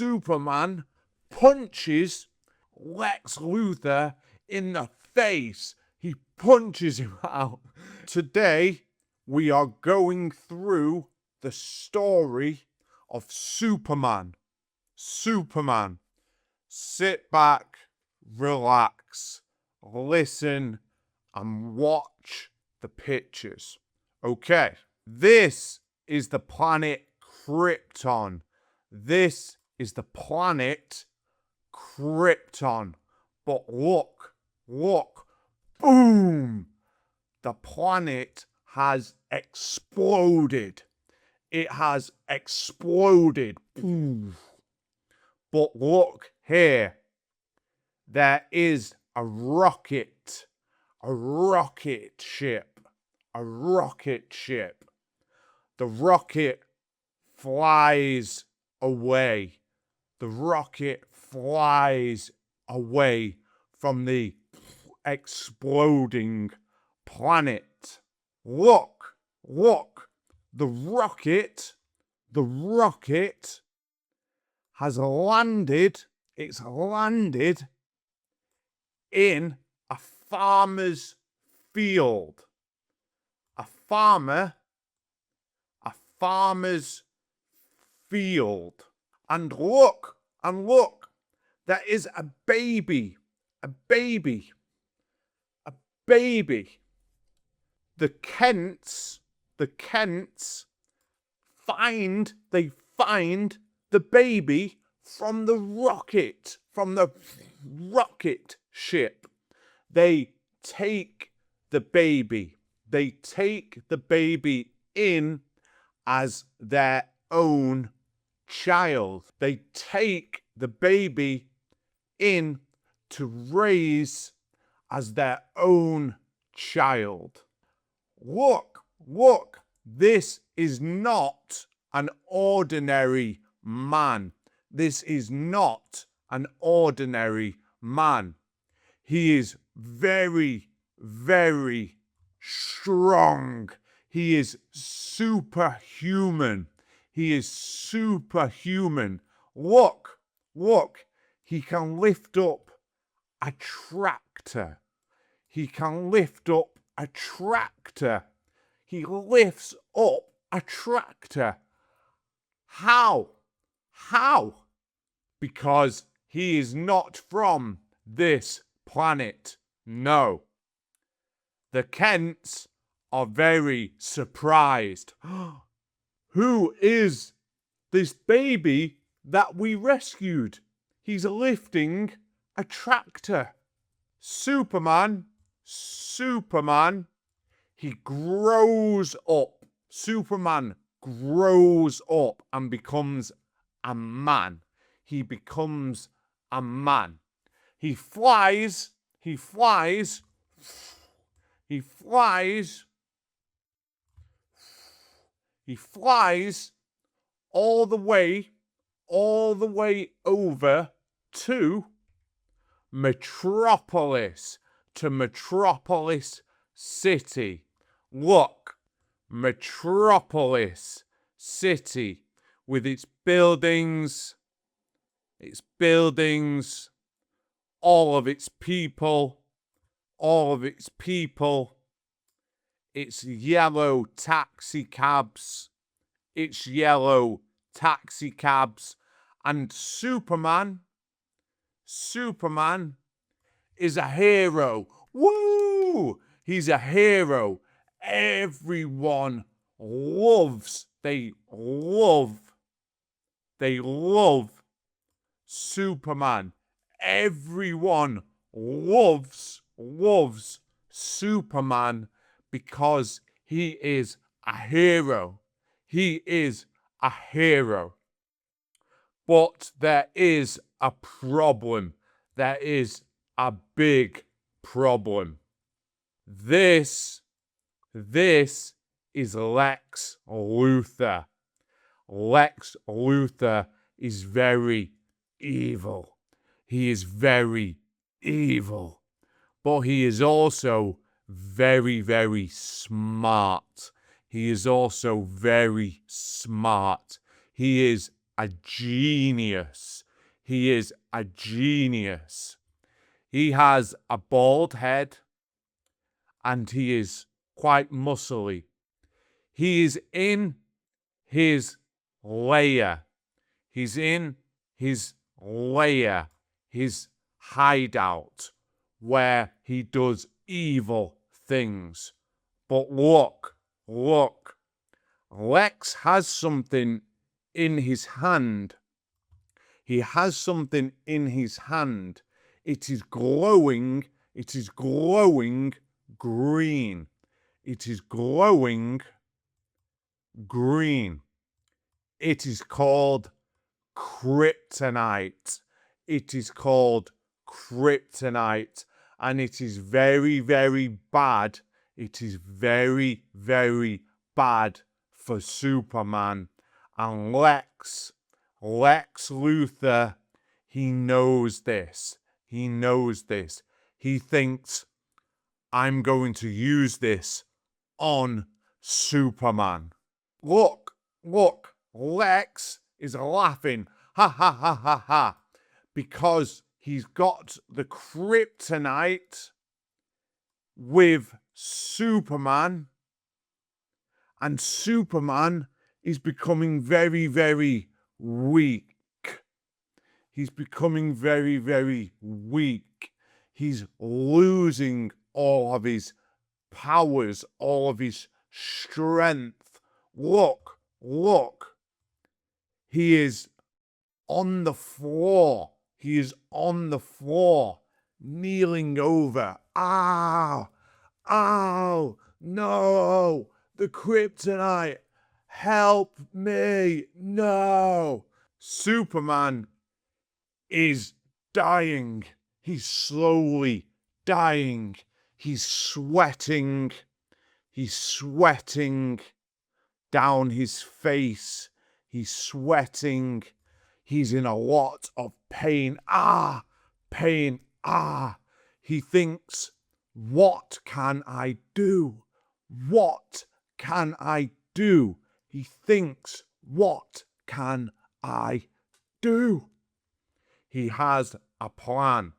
Superman punches Lex Luthor in the face. He punches him out. Today, we are going through the story of Superman. Superman. Sit back, relax, listen, and watch the pictures. Okay, this is the planet Krypton. This is the planet Krypton. But look, boom! The planet has exploded. It has exploded. Boom. But look here. There is a rocket ship. A rocket ship. The rocket flies away. The rocket flies away from the exploding planet. Look. The rocket has landed. It's landed in a farmer's field. A farmer's field. And look, there is a baby. The Kents find the baby from the rocket ship. They take the baby in as their own child. They take the baby in to raise as their own child. Look, this is not an ordinary man. This is not an ordinary man. He is very, very strong. He is superhuman. Look, he can lift up a tractor. He lifts up a tractor. How? Because he is not from this planet. No. The Kents are very surprised. Who is this baby that we rescued? He's lifting a tractor. Superman, he grows up. Superman grows up and becomes a man. He becomes a man. He flies all the way over to Metropolis, City. Look, Metropolis City with its buildings, all of its people, its yellow taxi cabs, and Superman is a hero. Woo! He's a hero. Everyone loves Superman. Everyone loves Superman because he is a hero. He is a hero. But there is a problem. There is a big problem. This is Lex Luthor. Lex Luthor is very evil. He is very evil. But he is also very, very smart. He is also very smart. He is a genius. He is a genius. He has a bald head and he is quite muscly. He is in his lair. He's in his lair, his hideout, where he does evil things. But look, Lex has something in his hand. He has something in his hand. It is glowing green. It is glowing green. It is called kryptonite. It is called kryptonite. And it is very, very bad. It is very, very bad for Superman. And Lex Luthor, he knows this. He knows this. He thinks, I'm going to use this on Superman. Look, Lex is laughing. Ha ha ha ha ha. Because he's got the kryptonite with Superman. And Superman is becoming very, very weak. He's becoming very, very weak. He's losing all of his powers, all of his strength. Look. He is on the floor. He is on the floor, kneeling over. Ow, no, the kryptonite. Help me, no. Superman is dying. He's slowly dying. He's sweating. He's sweating down his face. He's sweating. He's in a lot of pain. Pain. He thinks, what can I do? What can I do? He thinks, what can I do? He has a plan.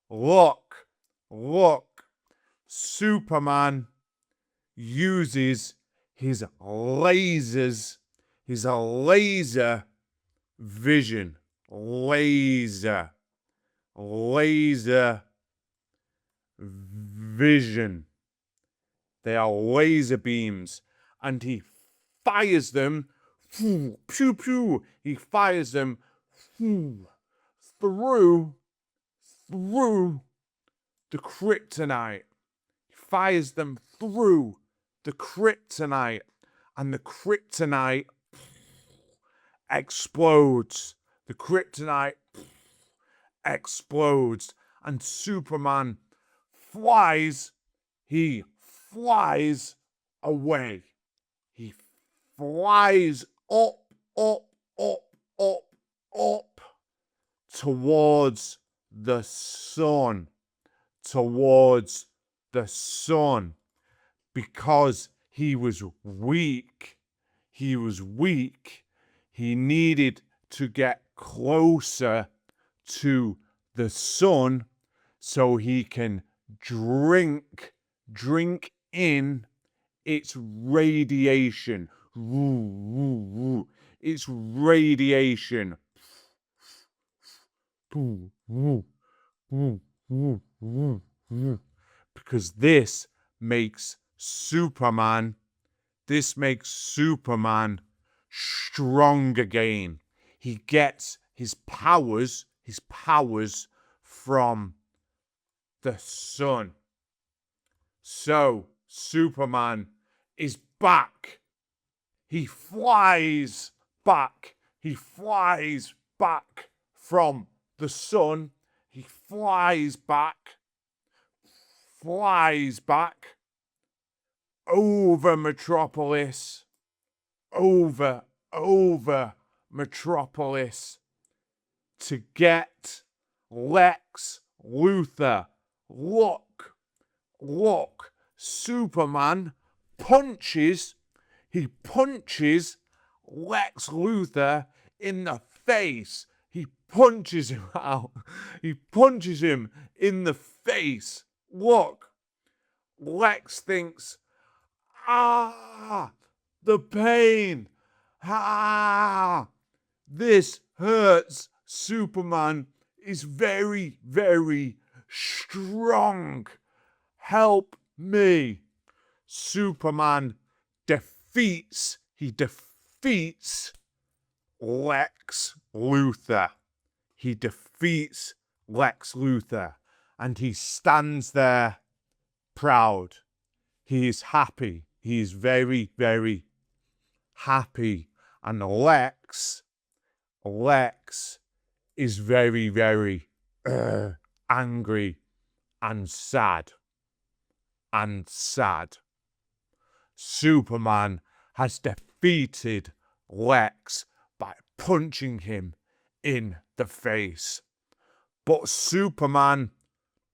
Look. Superman uses his lasers, his laser vision. Laser vision. They are laser beams. And he fires them. Pew, pew. He fires them through the kryptonite. He fires them through the kryptonite. And the kryptonite explodes. The kryptonite explodes. And Superman flies. He flies away. He flies up towards the sun. Towards the sun. Because he was weak. He was weak. He needed to get closer to the sun so he can drink in its radiation. It's radiation. Because this makes Superman strong again. He gets his powers from the sun. So Superman is back. He flies back. He flies back from the sun. He flies back over Metropolis, over Metropolis to get Lex Luthor. Look, Superman punches Lex Luthor in the face. He punches him out. He punches him in the face. Look, Lex thinks, ah, the pain. Ah, this hurts. Superman is very, very strong. Help me. Superman defeats Lex Luthor. He defeats Lex Luthor, and he stands there proud. He is happy. He is very, very happy. And Lex is very, very angry and sad. Superman has defeated Lex by punching him in the face. But Superman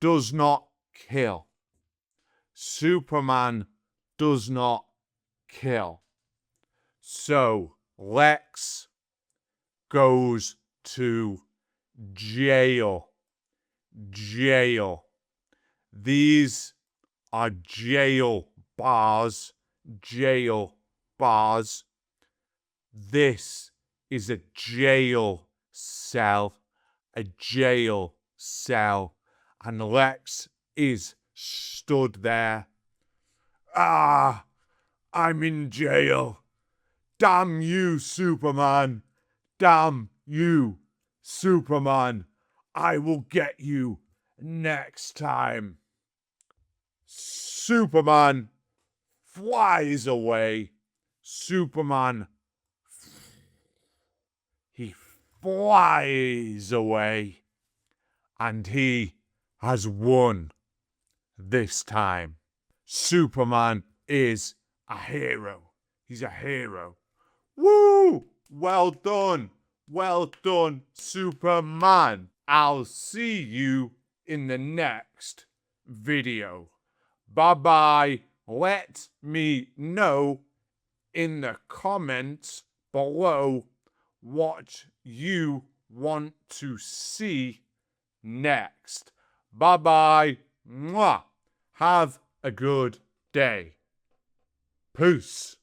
does not kill. Superman does not kill. So Lex goes to jail. These are jail bars. This is a jail cell. And Lex is stood there. Ah, I'm in jail. Damn you, Superman. Damn you, Superman. I will get you next time. Superman flies away. Superman, he flies away. And he has won this time. Superman is a hero. He's a hero. Woo! Well done. Well done, Superman. I'll see you in the next video. Bye-bye. Let me know in the comments below what you want to see next. Bye-bye. Mwah. Have a good day. Peace.